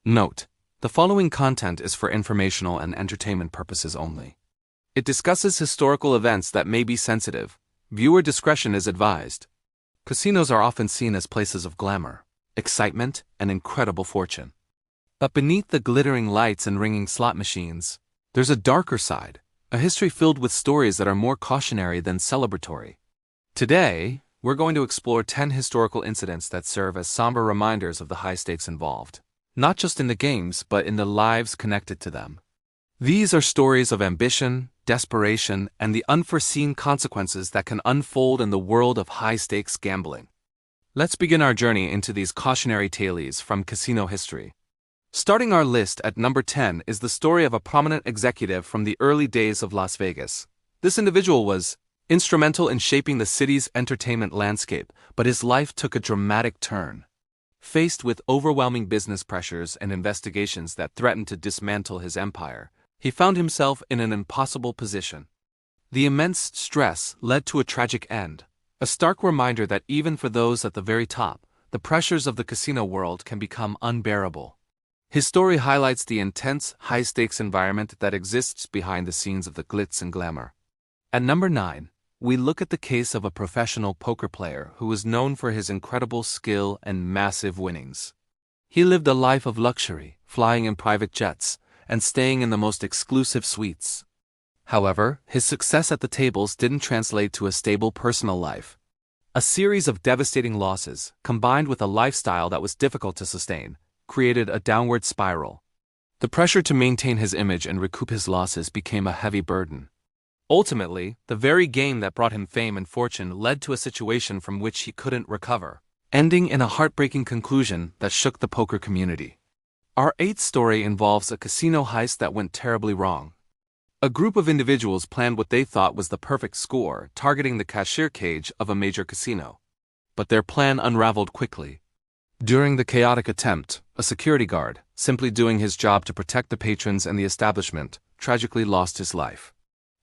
Note: the following content is for informational and entertainment purposes only. It discusses historical events that may be sensitive. Viewer discretion is advised. Casinos are often seen as places of glamour, excitement, and incredible fortune. But beneath the glittering lights and ringing slot machines, there's a darker side, a history filled with stories that are more cautionary than celebratory. Today, we're going to explore 10 historical incidents that serve as somber reminders of the high stakes involved, not just in the games, but in the lives connected to them. These are stories of ambition, desperation, and the unforeseen consequences that can unfold in the world of high-stakes gambling. Let's begin our journey into these cautionary tales from casino history. Starting our list at number 10 is the story of a prominent executive from the early days of Las Vegas. This individual was instrumental in shaping the city's entertainment landscape, but his life took a dramatic turn. Faced with overwhelming business pressures and investigations that threatened to dismantle his empire, he found himself in an impossible position. The immense stress led to a tragic end, a stark reminder that even for those at the very top, the pressures of the casino world can become unbearable. His story highlights the intense, high-stakes environment that exists behind the scenes of the glitz and glamour. At number 9, we look at the case of a professional poker player who was known for his incredible skill and massive winnings. He lived a life of luxury, flying in private jets, and staying in the most exclusive suites. However, his success at the tables didn't translate to a stable personal life. A series of devastating losses, combined with a lifestyle that was difficult to sustain, created a downward spiral. The pressure to maintain his image and recoup his losses became a heavy burden. Ultimately, the very game that brought him fame and fortune led to a situation from which he couldn't recover, ending in a heartbreaking conclusion that shook the poker community. Our 8th story involves a casino heist that went terribly wrong. A group of individuals planned what they thought was the perfect score, targeting the cashier cage of a major casino. But their plan unraveled quickly. During the chaotic attempt, a security guard, simply doing his job to protect the patrons and the establishment, tragically lost his life.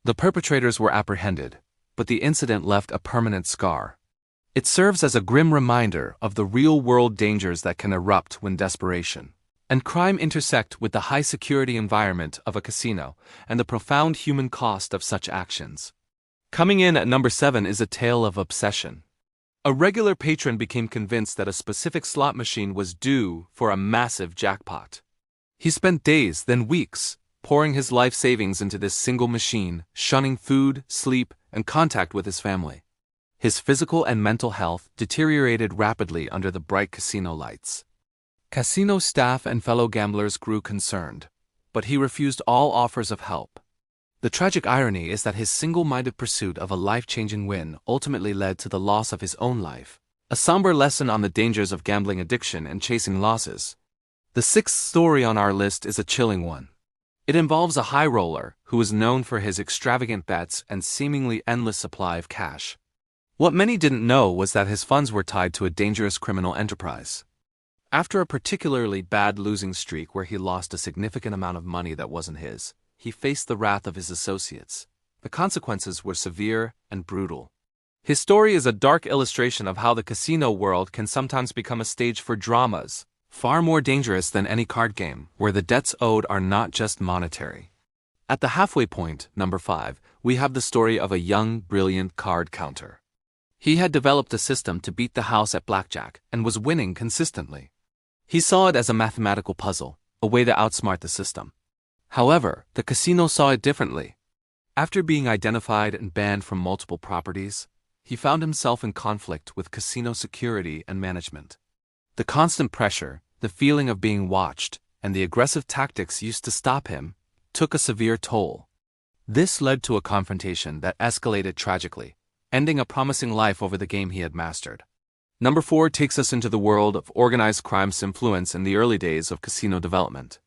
The perpetrators were apprehended, but the incident left a permanent scar. It serves as a grim reminder of the real-world dangers that can erupt when desperation and crime intersect with the high-security environment of a casino and the profound human cost of such actions. Coming in at number 7 is a tale of obsession. A regular patron became convinced that a specific slot machine was due for a massive jackpot. He spent days, then weeks, pouring his life savings into this single machine, shunning food, sleep, and contact with his family. His physical and mental health deteriorated rapidly under the bright casino lights. Casino staff and fellow gamblers grew concerned, but he refused all offers of help. The tragic irony is that his single-minded pursuit of a life-changing win ultimately led to the loss of his own life, a somber lesson on the dangers of gambling addiction and chasing losses. The 6th story on our list is a chilling one. It involves a high roller who is known for his extravagant bets and seemingly endless supply of cash. What many didn't know was that his funds were tied to a dangerous criminal enterprise. After a particularly bad losing streak where he lost a significant amount of money that wasn't his, he faced the wrath of his associates. The consequences were severe and brutal. His story is a dark illustration of how the casino world can sometimes become a stage for dramas, far more dangerous than any card game, where the debts owed are not just monetary. At the halfway point, number 5, we have the story of a young, brilliant card counter. He had developed a system to beat the house at blackjack and was winning consistently. He saw it as a mathematical puzzle, a way to outsmart the system. However, the casino saw it differently. After being identified and banned from multiple properties, he found himself in conflict with casino security and management. The constant pressure, the feeling of being watched, and the aggressive tactics used to stop him took a severe toll. This led to a confrontation that escalated tragically, ending a promising life over the game he had mastered. Number 4 takes us into the world of organized crime's influence in the early days of casino development.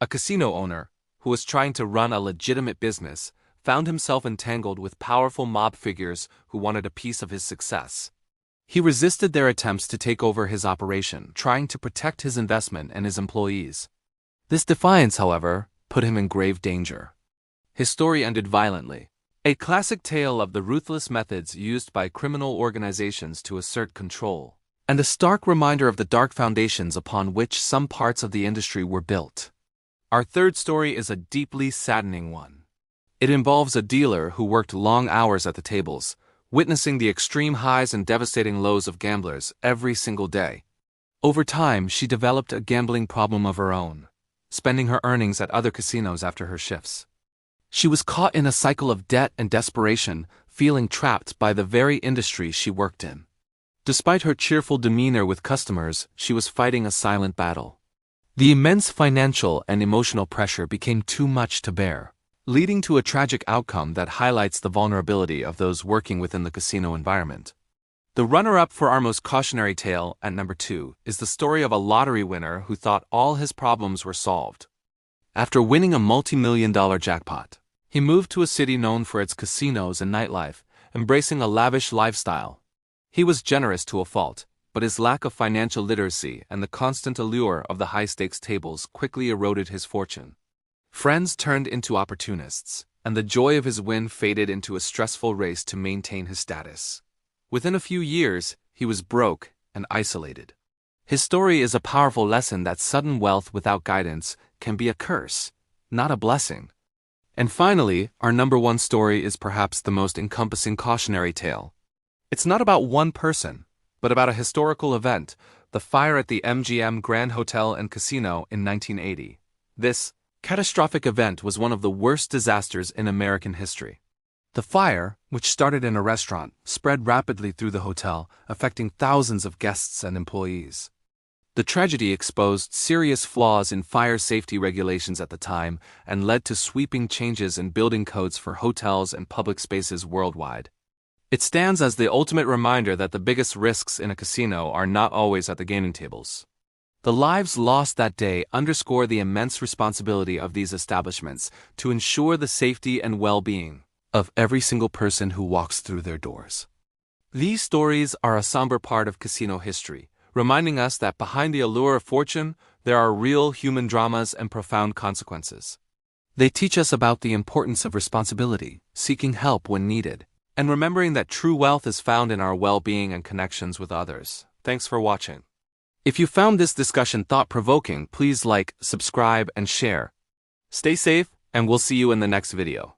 A casino owner, who was trying to run a legitimate business, found himself entangled with powerful mob figures who wanted a piece of his success. He resisted their attempts to take over his operation, trying to protect his investment and his employees. This defiance, however, put him in grave danger. His story ended violently, a classic tale of the ruthless methods used by criminal organizations to assert control. and a stark reminder of the dark foundations upon which some parts of the industry were built. Our third story is a deeply saddening one. It involves a dealer who worked long hours at the tables, witnessing the extreme highs and devastating lows of gamblers every single day. Over time, she developed a gambling problem of her own, spending her earnings at other casinos after her shifts. She was caught in a cycle of debt and desperation, feeling trapped by the very industry she worked in. Despite her cheerful demeanor with customers, she was fighting a silent battle. The immense financial and emotional pressure became too much to bear, leading to a tragic outcome that highlights the vulnerability of those working within the casino environment. The runner-up for our most cautionary tale, at number 2, is the story of a lottery winner who thought all his problems were solved. After winning a multi-million-dollar jackpot, he moved to a city known for its casinos and nightlife, embracing a lavish lifestyle. He was generous to a fault, but his lack of financial literacy and the constant allure of the high-stakes tables quickly eroded his fortune. Friends turned into opportunists, and the joy of his win faded into a stressful race to maintain his status. Within a few years, he was broke and isolated. His story is a powerful lesson that sudden wealth without guidance can be a curse, not a blessing. And finally, our number 1 story is perhaps the most encompassing cautionary tale. It's not about one person, but about a historical event, the fire at the MGM Grand Hotel and Casino in 1980. This catastrophic event was one of the worst disasters in American history. The fire, which started in a restaurant, spread rapidly through the hotel, affecting thousands of guests and employees. The tragedy exposed serious flaws in fire safety regulations at the time and led to sweeping changes in building codes for hotels and public spaces worldwide. It stands as the ultimate reminder that the biggest risks in a casino are not always at the gaming tables. The lives lost that day underscore the immense responsibility of these establishments to ensure the safety and well-being of every single person who walks through their doors. These stories are a somber part of casino history, reminding us that behind the allure of fortune, there are real human dramas and profound consequences. They teach us about the importance of responsibility, seeking help when needed, and remembering that true wealth is found in our well-being and connections with others. Thanks for watching. If you found this discussion thought-provoking, please like, subscribe, and share. Stay safe, and we'll see you in the next video.